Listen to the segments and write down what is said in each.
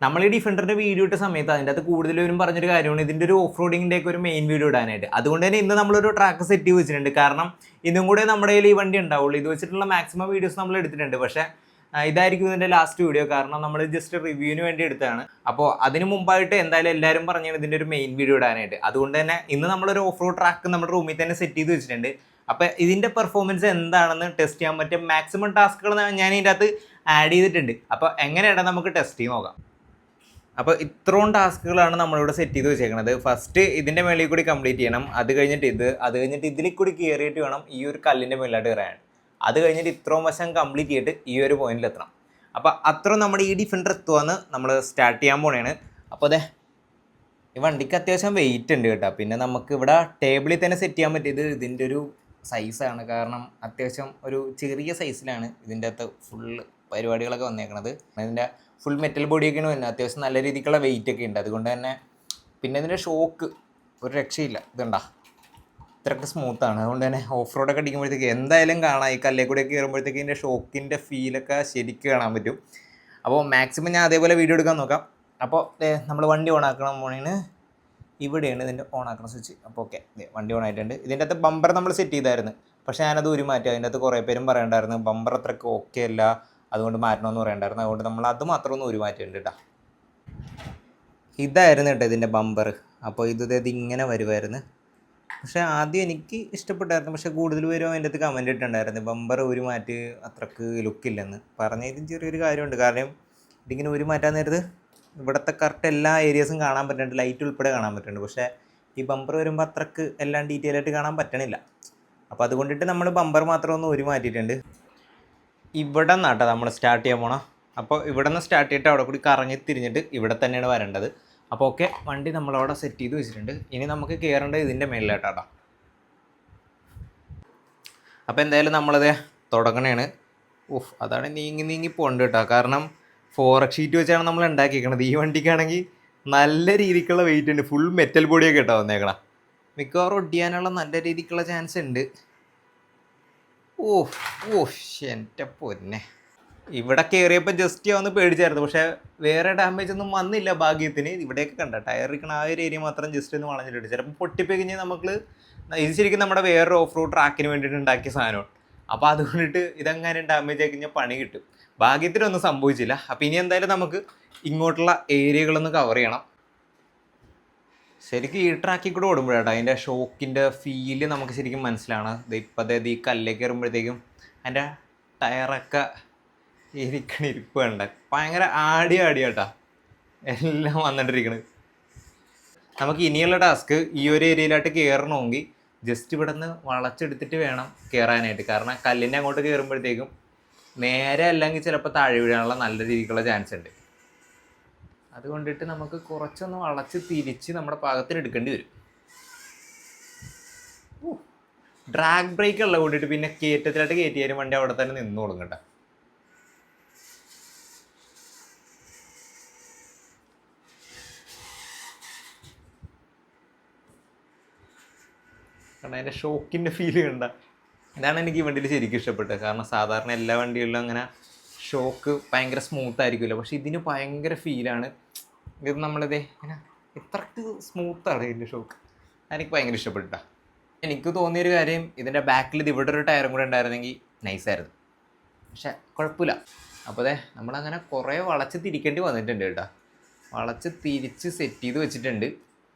നമ്മൾ ഈ ഡിഫൻഡറിന്റെ വീഡിയോ ഇട്ട സമയത്ത് അതിൻ്റെ അകത്ത് കൂടുതലും പറഞ്ഞൊരു കാര്യമാണ് ഇതിൻ്റെ ഒരു ഓഫ് റോഡിങ്ങിൻ്റെ ഒക്കെ ഒരു മെയിൻ വീഡിയോ ഇടാനായിട്ട്. അതുകൊണ്ട് തന്നെ ഇന്ന് നമ്മളൊരു ട്രാക്ക് സെറ്റ് ചെയ്ത് വെച്ചിട്ടുണ്ട്. കാരണം ഇന്നും കൂടെ നമ്മുടെ കയ്യിൽ ഈ വണ്ടി ഉണ്ടാവുള്ളൂ. ഇത് വെച്ചിട്ടുള്ള മാക്സിമം വീഡിയോസ് നമ്മൾ എടുത്തിട്ടുണ്ട്. പക്ഷേ ഇതായിരിക്കും ഇതിൻ്റെ ലാസ്റ്റ് വീഡിയോ. കാരണം നമ്മൾ ജസ്റ്റ് റിവ്യൂവിന് വേണ്ടി എടുത്തതാണ്. അപ്പോൾ അതിന് മുമ്പായിട്ട് എന്തായാലും എല്ലാവരും പറഞ്ഞാണ് ഇതിൻ്റെ ഒരു മെയിൻ വീഡിയോ ഇടാനായിട്ട്. അതുകൊണ്ട് തന്നെ ഇന്ന് നമ്മളൊരു ഓഫ് റോഡ് ട്രാക്ക് നമ്മുടെ റൂമിൽ തന്നെ സെറ്റ് ചെയ്ത് വെച്ചിട്ടുണ്ട്. അപ്പോൾ ഇതിൻ്റെ പെർഫോമൻസ് എന്താണെന്ന് ടെസ്റ്റ് ചെയ്യാൻ പറ്റിയ മാക്സിമം ടാസ്കുകൾ ഞാൻ ഇതിൻ്റെ അകത്ത് ആഡ് ചെയ്തിട്ടുണ്ട്. അപ്പോൾ എങ്ങനെയാണ് നമുക്ക് ടെസ്റ്റ് ചെയ്ത് നോക്കാം. അപ്പോൾ ഇത്രയും ടാസ്കുകളാണ് നമ്മളിവിടെ സെറ്റ് ചെയ്ത് വെച്ചേക്കുന്നത്. ഫസ്റ്റ് ഇതിൻ്റെ മേളിൽ കൂടി കംപ്ലീറ്റ് ചെയ്യണം. അത് കഴിഞ്ഞിട്ട് ഇതിൽ കൂടി കയറിയിട്ട് വേണം ഈ ഒരു കല്ലിൻ്റെ മേളിലായിട്ട് കയറാൻ. അത് കഴിഞ്ഞിട്ട് ഇത്രയും വശം കംപ്ലീറ്റ് ചെയ്തിട്ട് ഈ ഒരു പോയിന്റിൽ എത്തണം. അപ്പോൾ അത്രയും നമ്മുടെ ഈ ഡിഫൻഡർ എത്തുവാന്ന് നമ്മൾ സ്റ്റാർട്ട് ചെയ്യാൻ പോണേണ്. അപ്പോൾ അതെ ഈ വണ്ടിക്ക് അത്യാവശ്യം വെയിറ്റ് ഉണ്ട് കേട്ടോ. പിന്നെ നമുക്ക് ഇവിടെ ടേബിളിൽ തന്നെ സെറ്റ് ചെയ്യാൻ പറ്റിയത് ഇതിൻ്റെ ഒരു സൈസാണ്. കാരണം അത്യാവശ്യം ഒരു ചെറിയ സൈസിലാണ് ഇതിൻ്റെ അകത്ത് ഫുള്ള് പരിപാടികളൊക്കെ വന്നേക്കണത്. ഇതിൻ്റെ ഫുൾ മെറ്റൽ ബോഡിയൊക്കെയാണ് വരുന്നത്. അത്യാവശ്യം നല്ല രീതിക്കുള്ള വെയിറ്റ് ഒക്കെ ഉണ്ട്. അതുകൊണ്ട് തന്നെ പിന്നെ ഇതിൻ്റെ ഷോക്ക് ഒരു രക്ഷയില്ല. ഇതുണ്ടാ ഇത്രയൊക്കെ സ്മൂത്താണ്. അതുകൊണ്ട് തന്നെ ഓഫ് റോഡൊക്കെ അടിക്കുമ്പോഴത്തേക്ക് എന്തായാലും കാണാം. ഈ കല്ലേ കൂടെയൊക്കെ കയറുമ്പോഴത്തേക്ക് ഇതിൻ്റെ ഷോക്കിൻ്റെ ഫീലൊക്കെ ശരിക്കും കാണാൻ പറ്റും. അപ്പോൾ മാക്സിമം ഞാൻ അതേപോലെ വീഡിയോ എടുക്കാൻ നോക്കാം. അപ്പോൾ നമ്മൾ വണ്ടി ഓൺ ആക്കണം പോണേന് ഇവിടെയാണ് ഇതിൻ്റെ ഓൺ ആക്കുന്ന സ്വിച്ച്. അപ്പോൾ ഓക്കെ വണ്ടി ഓൺ ആയിട്ടുണ്ട്. ഇതിൻ്റെ അകത്ത് ബമ്പർ നമ്മൾ സെറ്റ് ചെയ്തായിരുന്നു. പക്ഷേ ഞാനത് മാറ്റി. അതിൻ്റെ അകത്ത് കുറേ പേരും പറയണ്ടായിരുന്നു ബമ്പർ അത്രയ്ക്ക് ഓക്കെ അല്ല, അതുകൊണ്ട് മാറ്റണമെന്ന് പറയണ്ടായിരുന്നു. അതുകൊണ്ട് നമ്മൾ അത് മാത്രം ഒന്ന് മാറ്റിയിട്ടുണ്ട് കേട്ടോ. ഇതായിരുന്നു കേട്ടോ ഇതിൻ്റെ ബമ്പർ. അപ്പോൾ ഇത് ഇങ്ങനെ വരുമായിരുന്നു. പക്ഷേ ആദ്യം എനിക്ക് ഇഷ്ടപ്പെട്ടായിരുന്നു. പക്ഷേ കൂടുതൽ പേരും അതിൻ്റെ അകത്ത് കമൻറ്റ് ഇട്ടുണ്ടായിരുന്നു ബമ്പർ മാറ്റി അത്രക്ക് ലുക്കില്ലെന്ന്. പറഞ്ഞതിലും ചെറിയൊരു കാര്യമുണ്ട്. കാരണം ഇതിങ്ങനെ മാറ്റാൻ നേരത്ത് ഇവിടുത്തെ കറക്റ്റ് എല്ലാ ഏരിയസും കാണാൻ പറ്റുന്നുണ്ട്, ലൈറ്റ് ഉൾപ്പെടെ കാണാൻ പറ്റുന്നുണ്ട്. പക്ഷേ ഈ ബമ്പർ വരുമ്പോൾ അത്രക്ക് എല്ലാം ഡീറ്റെയിൽ ആയിട്ട് കാണാൻ പറ്റണില്ല. അപ്പോൾ അതുകൊണ്ടിട്ട് നമ്മൾ ബമ്പർ മാത്രം ഒന്ന് മാറ്റിയിട്ടുണ്ട്. ഇവിടെ നിന്നാട്ടോ നമ്മൾ സ്റ്റാർട്ട് ചെയ്യാൻ പോകണം. അപ്പോൾ ഇവിടെ നിന്ന് സ്റ്റാർട്ട് ചെയ്തിട്ട് അവിടെ കൂടി കറങ്ങി തിരിഞ്ഞിട്ട് ഇവിടെ തന്നെയാണ് വരേണ്ടത്. അപ്പോൾ ഓക്കെ വണ്ടി നമ്മളവിടെ സെറ്റ് ചെയ്ത് വെച്ചിട്ടുണ്ട്. ഇനി നമുക്ക് കയറേണ്ടത് ഇതിൻ്റെ മേളിലായിട്ടാട്ടോ. അപ്പോൾ എന്തായാലും നമ്മളത് തുടങ്ങണേണ്. അതാണ് നീങ്ങി പോകേണ്ടത് കേട്ടോ. കാരണം 4x ഷീറ്റ് വെച്ചാണ് നമ്മൾ ഉണ്ടാക്കിയിരിക്കണത്. ഈ വണ്ടിക്കാണെങ്കിൽ നല്ല രീതിക്കുള്ള വെയിറ്റ് ഉണ്ട്. ഫുൾ മെറ്റൽ ബോഡിയൊക്കെ കേട്ടോ വന്നേക്കണം. മിക്കവാറും ഒടിയാനുള്ള നല്ല രീതിക്കുള്ള ചാൻസ് ഉണ്ട്. എൻ്റെ പൊന്നെ. ഇവിടെ കയറിയപ്പോൾ ജസ്റ്റ് ഒന്ന് പേടിച്ചായിരുന്നു. പക്ഷേ വേറെ ഡാമേജ് ഒന്നും വന്നില്ല ഭാഗ്യത്തിന്. ഇവിടെയൊക്കെ കണ്ട ടയർ ഇരിക്കണ ആ ഒരു ഏരിയ മാത്രം ജസ്റ്റ് ഒന്ന് വളഞ്ഞിട്ടുണ്ട്. ചിലപ്പോൾ പൊട്ടിപ്പോയി കഴിഞ്ഞാൽ നമുക്ക് ഇത് ശരിക്കും നമ്മുടെ വേറൊരു ഓഫ് റോഡ് ട്രാക്കിന് വേണ്ടിയിട്ട് ഉണ്ടാക്കിയ സാധനമാണ്. അപ്പോൾ അതുകൊണ്ടിട്ട് ഇതെങ്ങനെ ഡാമേജ് ആയി കഴിഞ്ഞാൽ പണി കിട്ടും. ഭാഗ്യത്തിനൊന്നും സംഭവിച്ചില്ല. അപ്പോൾ ഇനി എന്തായാലും നമുക്ക് ഇങ്ങോട്ടുള്ള ഏരിയകളൊന്ന് കവർ ചെയ്യണം. ശരിക്കും ഈ ട്രാക്കിൽ കൂടെ ഓടുമ്പോഴാട്ടോ അതിൻ്റെ ഷോക്കിൻ്റെ ഫീല് നമുക്ക് ശരിക്കും മനസ്സിലാണ്. ഇപ്പം ഈ കല്ലേക്ക് കയറുമ്പോഴത്തേക്കും അതിൻ്റെ ടയറൊക്കെ ഇരിപ്പ് വേണ്ട ഭയങ്കര ആടിയാട്ടോ എല്ലാം വന്നിട്ടിരിക്കണത്. നമുക്ക് ഇനിയുള്ള ടാസ്ക് ഈ ഒരു ഏരിയയിലായിട്ട് കയറണമെങ്കിൽ ജസ്റ്റ് ഇവിടെ നിന്ന് വളച്ചെടുത്തിട്ട് വേണം കയറാനായിട്ട്. കാരണം കല്ലിൻ്റെ അങ്ങോട്ട് കയറുമ്പോഴത്തേക്കും നേരെ അല്ലെങ്കിൽ ചിലപ്പോൾ താഴെ വീഴാനുള്ള നല്ല രീതിക്കുള്ള ചാൻസ് ഉണ്ട്. അതുകൊണ്ടിട്ട് നമുക്ക് കുറച്ചൊന്ന് വളച്ച് തിരിച്ച് നമ്മുടെ പാകത്തിന് എടുക്കേണ്ടി വരും. ഡ്രാഗ് ബ്രേക്ക് ഉള്ളത് കൊണ്ടിട്ട് പിന്നെ കയറ്റത്തിലായിട്ട് കയറ്റിയാലും വണ്ടി അവിടെ തന്നെ നിന്ന് കൊടുക്കണ്ട. കാരണം അതിൻ്റെ ഷോക്കിൻ്റെ ഫീല് കണ്ട ഇതാണ് എനിക്ക് ഈ വണ്ടിയിൽ ശരിക്കും ഇഷ്ടപ്പെട്ടത്. കാരണം സാധാരണ എല്ലാ വണ്ടികളിലും അങ്ങനെ ഷോക്ക് ഭയങ്കര സ്മൂത്ത് ആയിരിക്കുമല്ലോ. പക്ഷെ ഇതിന് ഭയങ്കര ഫീലാണ്. ഇത് നമ്മളിതേ ഇങ്ങനെ ഇത്രക്ക് സ്മൂത്താണ് ഇതിൻ്റെ ഷോക്ക്. എനിക്ക് ഭയങ്കര ഇഷ്ടപ്പെട്ടാ. എനിക്ക് തോന്നിയൊരു കാര്യം ഇതിൻ്റെ ബാക്കിൽ ഇത് ഇവിടെ ഒരു ടയറും കൂടെ ഉണ്ടായിരുന്നെങ്കിൽ നൈസായിരുന്നു. പക്ഷെ കുഴപ്പമില്ല. അപ്പോൾ അതെ നമ്മളങ്ങനെ കുറേ വളച്ച് തിരിക്കേണ്ടി വന്നിട്ടുണ്ട് കേട്ടോ. വളച്ച് തിരിച്ച് സെറ്റ് ചെയ്ത് വെച്ചിട്ടുണ്ട്.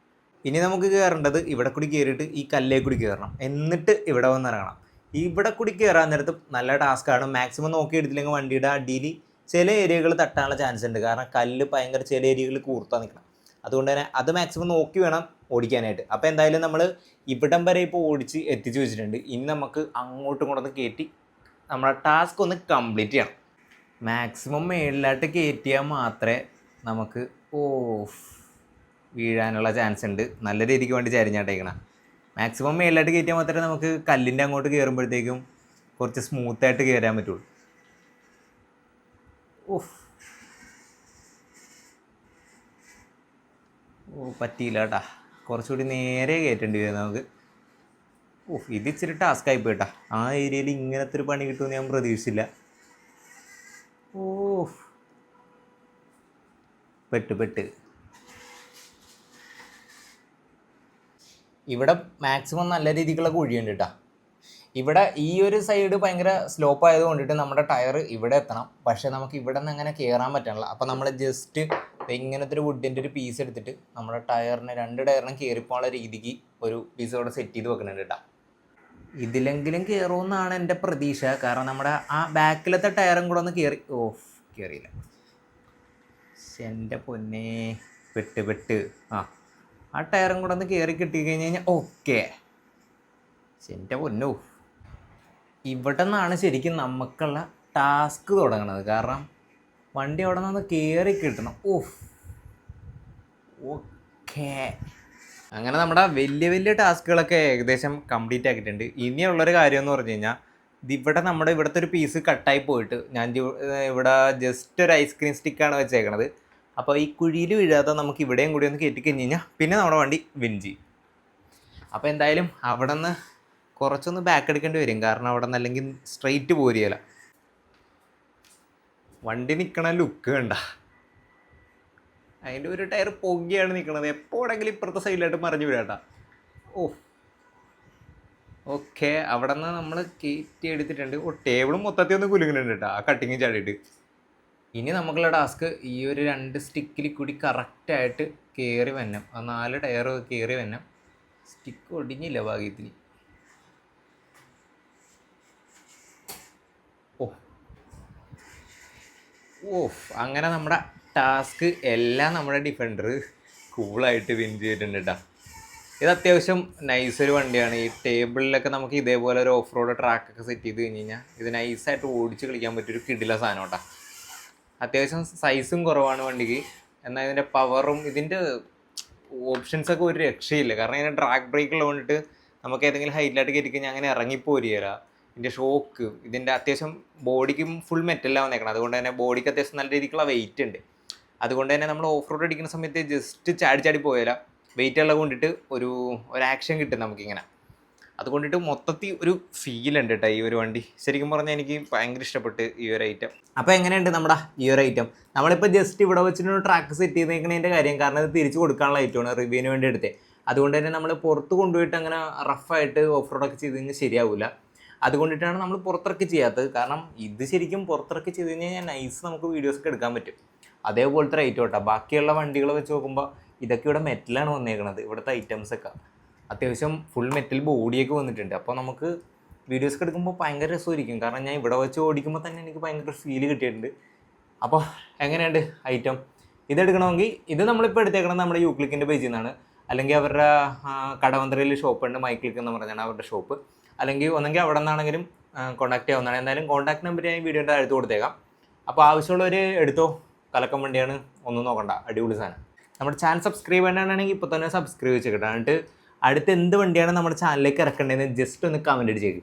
ഇനി നമുക്ക് കയറേണ്ടത് ഇവിടെ കൂടി കയറിയിട്ട് ഈ കല്ലേ കൂടി കയറണം. എന്നിട്ട് ഇവിടെ വന്നിറങ്ങണം. ഇവിടെ കൂടി കയറാൻ നേരത്ത് നല്ല ടാസ്ക്കാണ്. മാക്സിമം നോക്കി എടുത്തില്ലെങ്കിൽ വണ്ടിയുടെ അടിയിൽ ചില ഏരിയകൾ തട്ടാനുള്ള ചാൻസ് ഉണ്ട്. കാരണം കല്ല് ഭയങ്കര ചില ഏരിയകളിൽ കൂർത്താൻ നിൽക്കണം. അതുകൊണ്ട് തന്നെ അത് മാക്സിമം നോക്കി വേണം ഓടിക്കാനായിട്ട്. അപ്പോൾ എന്തായാലും നമ്മൾ ഇവിടം വരെ ഇപ്പോൾ ഓടിച്ച് എത്തിച്ച് വെച്ചിട്ടുണ്ട്. ഇനി നമുക്ക് അങ്ങോട്ടും ഇങ്ങോട്ടൊന്ന് കയറ്റി നമ്മളെ ടാസ്ക് ഒന്ന് കംപ്ലീറ്റ് ചെയ്യണം. മാക്സിമം മേളിലായിട്ട് കയറ്റിയാൽ മാത്രമേ നമുക്ക് വീഴാനുള്ള ചാൻസ് ഉണ്ട്. നല്ല രീതിക്ക് വേണ്ടി ചരിഞ്ഞാട്ടേക്കണം. മാക്സിമം മേളിലായിട്ട് കയറ്റിയാൽ മാത്രമേ നമുക്ക് കല്ലിൻ്റെ അങ്ങോട്ട് കയറുമ്പോഴത്തേക്കും കുറച്ച് സ്മൂത്തായിട്ട് കയറാൻ പറ്റുള്ളൂ. പറ്റിയില്ല കേട്ടാ. കുറച്ചുകൂടി നേരെ കയറ്റേണ്ടി വരും നമുക്ക്. ഇത് ഇച്ചിരി ടാസ്ക് ആയിപ്പോയി കേട്ടാ. ആ ഏരിയയിൽ ഇങ്ങനത്തെ ഒരു പണി കിട്ടുമെന്ന് ഞാൻ പ്രതീക്ഷിച്ചില്ല. പെട്ട് പെട്ട് ഇവിടെ മാക്സിമം നല്ല രീതിക്കുള്ള കുഴിയുണ്ട് കേട്ടോ. ഇവിടെ ഈ ഒരു സൈഡ് ഭയങ്കര സ്ലോപ്പ് ആയത് കൊണ്ടിട്ട് നമ്മുടെ ടയർ ഇവിടെ എത്തണം, പക്ഷെ നമുക്ക് ഇവിടെ നിന്ന് അങ്ങനെ കയറാൻ പറ്റണില്ല. അപ്പോൾ നമ്മൾ ജസ്റ്റ് ഇങ്ങനത്തെ ഒരു വുഡിൻ്റെ ഒരു പീസ് എടുത്തിട്ട് നമ്മുടെ ടയറിന് 2 ടയറിനും കയറിപ്പോകാനുള്ള രീതിക്ക് ഒരു പീസ് ഇവിടെ സെറ്റ് ചെയ്ത് വെക്കുന്നുണ്ട് കേട്ടോ. ഇതിലെങ്കിലും കയറുമെന്നാണ് എൻ്റെ പ്രതീക്ഷ, കാരണം നമ്മുടെ ആ ബാക്കിലത്തെ ടയറും കൂടെ ഒന്ന് കയറിയില്ല. എൻ്റെ പൊന്നേ, പെട്ട് ആ ടയറും കൂടെ ഒന്ന് കയറി കിട്ടി കഴിഞ്ഞ് കഴിഞ്ഞാൽ ഓക്കെ. എൻ്റെ പൊന്നോ, ഇവിടെ നിന്നാണ് ശരിക്കും നമുക്കുള്ള ടാസ്ക് തുടങ്ങണത്. കാരണം വണ്ടി അവിടെ നിന്ന് കയറി കിട്ടണം. ഓക്കെ. അങ്ങനെ നമ്മുടെ വലിയ വലിയ ടാസ്കുകളൊക്കെ ഏകദേശം കംപ്ലീറ്റ് ആക്കിയിട്ടുണ്ട്. ഇനിയുള്ളൊരു കാര്യം എന്ന് പറഞ്ഞു കഴിഞ്ഞാൽ നമ്മുടെ ഇവിടുത്തെ ഒരു പീസ് കട്ടായി പോയിട്ട് ഞാൻ ഇവിടെ ജസ്റ്റ് ഒരു ഐസ്ക്രീം സ്റ്റിക്കാണ് വെച്ചേക്കണത്. അപ്പോൾ ഈ കുഴിയിൽ വീഴാതെ നമുക്ക് ഇവിടെയും കൂടി ഒന്ന് കയറ്റി കഴിഞ്ഞ് കഴിഞ്ഞാൽ പിന്നെ നമ്മുടെ വണ്ടി വിൻ ചെയ്യും. അപ്പോൾ എന്തായാലും അവിടെ നിന്ന് കുറച്ചൊന്ന് ബാക്ക് എടുക്കേണ്ടി വരും, കാരണം അവിടെ നിന്ന് അല്ലെങ്കിൽ സ്ട്രെയിറ്റ് പോരുകയില്ല. വണ്ടി നിൽക്കണ ലുക്ക് കണ്ട, അതിൻ്റെ ഒരു ടയർ പൊങ്ങിയാണ് നിൽക്കണത്. എപ്പോഴെങ്കിലും ഇപ്പുറത്തെ സൈഡിലായിട്ട് മറിഞ്ഞു വിടാട്ടാ. ഓക്കെ. അവിടെ നിന്ന് നമ്മൾ കയറ്റി എടുത്തിട്ടുണ്ട്. ടേബിളും മൊത്തത്തിൽ ഒന്ന് കുലുങ്ങുന്നുണ്ട് കേട്ടോ, ആ കട്ടിങ് ചാടിയിട്ട്. ഇനി നമുക്കുള്ള ടാസ്ക് ഈ ഒരു 2 സ്റ്റിക്കിൽ കൂടി കറക്റ്റായിട്ട് കയറി വന്നം. ആ 4 ടയർ കയറി വന്നം. സ്റ്റിക്ക് ഒടിഞ്ഞില്ല ഭാഗ്യത്തിന്. അങ്ങനെ നമ്മുടെ ടാസ്ക് എല്ലാം നമ്മുടെ ഡിഫൻഡർ കൂളായിട്ട് വിൻ ചെയ്തിട്ടുണ്ട് കേട്ടോ. ഇത് അത്യാവശ്യം നൈസൊരു വണ്ടിയാണ്. ഈ ടേബിളിലൊക്കെ നമുക്ക് ഇതേപോലെ ഒരു ഓഫ് റോഡ് ട്രാക്കൊക്കെ സെറ്റ് ചെയ്ത് കഴിഞ്ഞ് കഴിഞ്ഞാൽ ഇത് നൈസായിട്ട് ഓടിച്ച് കളിക്കാൻ പറ്റിയൊരു കിടില സാധനം കേട്ടോ. അത്യാവശ്യം സൈസും കുറവാണ് വണ്ടിക്ക്, എന്നാൽ ഇതിൻ്റെ പവറും ഇതിൻ്റെ ഓപ്ഷൻസൊക്കെ ഒരു രക്ഷയില്ല. കാരണം ഇതിൻ്റെ ഡ്രാഗ് ബ്രേക്ക് ഉള്ളതുകൊണ്ടിട്ട് നമുക്ക് ഏതെങ്കിലും ഹൈറ്റിലായിട്ട് കയറ്റി കഴിഞ്ഞാൽ അങ്ങനെ ഇറങ്ങിപ്പോരികയില്ല. ഇതിൻ്റെ ഷോക്ക്, ഇതിൻ്റെ അത്യാവശ്യം ബോഡിക്കും ഫുൾ മെറ്റലാണ് വന്നേക്കണം. അതുകൊണ്ട് തന്നെ ബോഡിക്ക് അത്യാവശ്യം നല്ല രീതിക്കുള്ള വെയിറ്റ് ഉണ്ട്. അതുകൊണ്ട് തന്നെ നമ്മൾ ഓഫ് റോഡ് അടിക്കുന്ന സമയത്ത് ജസ്റ്റ് ചാടി പോയാല വെയിറ്റ് ഉള്ളത് കൊണ്ടിട്ട് ഒരു ആക്ഷൻ കിട്ടും നമുക്കിങ്ങനെ. അതുകൊണ്ടിട്ട് മൊത്തത്തിൽ ഒരു ഫീൽ ഉണ്ട് കേട്ടോ ഈ ഒരു വണ്ടി. ശരിക്കും പറഞ്ഞാൽ എനിക്ക് ഭയങ്കര ഇഷ്ടപ്പെട്ട് ഈ ഒരു ഐറ്റം. അപ്പോൾ എങ്ങനെയുണ്ട് നമ്മുടെ ഈ ഒരു ഐറ്റം? നമ്മളിപ്പോൾ ജസ്റ്റ് ഇവിടെ വെച്ചിട്ട് ട്രാക്ക് സെറ്റ് ചെയ്തേക്കുന്നതിൻ്റെ കാര്യം, കാരണം ഇത് തിരിച്ച് കൊടുക്കാനുള്ള ഐറ്റമാണ് റിവ്യൂവിന് വേണ്ടി എടുത്തത്. അതുകൊണ്ട് തന്നെ നമ്മൾ പുറത്ത് കൊണ്ടുപോയിട്ട് അങ്ങനെ റഫായിട്ട് ഓഫ് റോഡൊക്കെ ചെയ്ത് കഴിഞ്ഞാൽ ശരിയാവില്ല. അതുകൊണ്ടിട്ടാണ് നമ്മൾ പുറത്തിറക്കി ചെയ്യാത്തത്. കാരണം ഇത് ശരിക്കും പുറത്തിറക്കി ചെയ്ത് കഴിഞ്ഞാൽ നൈസ് നമുക്ക് വീഡിയോസൊക്കെ എടുക്കാൻ പറ്റും. അതേപോലത്തെ ഐറ്റം കേട്ടോ. ബാക്കിയുള്ള വണ്ടികൾ വെച്ച് നോക്കുമ്പോൾ ഇതൊക്കെ ഇവിടെ മെറ്റലാണ് വന്നേക്കുന്നത്. ഇവിടുത്തെ ഐറ്റംസൊക്കെ അത്യാവശ്യം ഫുൾ മെറ്റൽ ബോഡിയൊക്കെ വന്നിട്ടുണ്ട്. അപ്പോൾ നമുക്ക് വീഡിയോസൊക്കെ എടുക്കുമ്പോൾ ഭയങ്കര രസമായിരിക്കും. കാരണം ഞാൻ ഇവിടെ വെച്ച് ഓടിക്കുമ്പോൾ തന്നെ എനിക്ക് ഭയങ്കര ഫീൽ കിട്ടിയിട്ടുണ്ട്. അപ്പോൾ എങ്ങനെയുണ്ട് ഐറ്റം? ഇതെടുക്കണമെങ്കിൽ ഇത് നമ്മളിപ്പോൾ എടുത്തേക്കണം നമ്മുടെ യൂക്ലിക്കിൻ്റെ പേജിൽ നിന്നാണ്, അല്ലെങ്കിൽ അവരുടെ കടവന്ത്രയിൽ ഷോപ്പുണ്ട്, മൈക്ലിക്ക് എന്ന് പറഞ്ഞാണ് അവരുടെ ഷോപ്പ്. അല്ലെങ്കിൽ ഒന്നെങ്കിൽ അവിടെ നിന്നാണെങ്കിലും കോൺടാക്ട് ചെയ്യാവുന്നതാണ്. എന്തായാലും കോൺടാക്ട് നമ്പർ ഞാൻ വീഡിയോയുടെ അടുത്ത് കൊടുത്തേക്കാം. അപ്പോൾ ആവശ്യമുള്ളവർ എടുത്തോ. കലക്കം വണ്ടിയാണ്, ഒന്നും നോക്കണ്ട, അടിപൊളി സാധനം. നമ്മുടെ ചാനൽ സബ്സ്ക്രൈബ് ചെയ്യണമെങ്കിൽ ഇപ്പോൾ തന്നെ സബ്സ്ക്രൈബ് വെച്ചേക്കട്ടെ. എന്നിട്ട് അടുത്ത് എന്ത് വണ്ടിയാണ് നമ്മുടെ ചാനലിലേക്ക് ഇറക്കേണ്ടതെന്ന് ജസ്റ്റ് ഒന്ന് കമൻറ്റ് അടിച്ചേക്കും.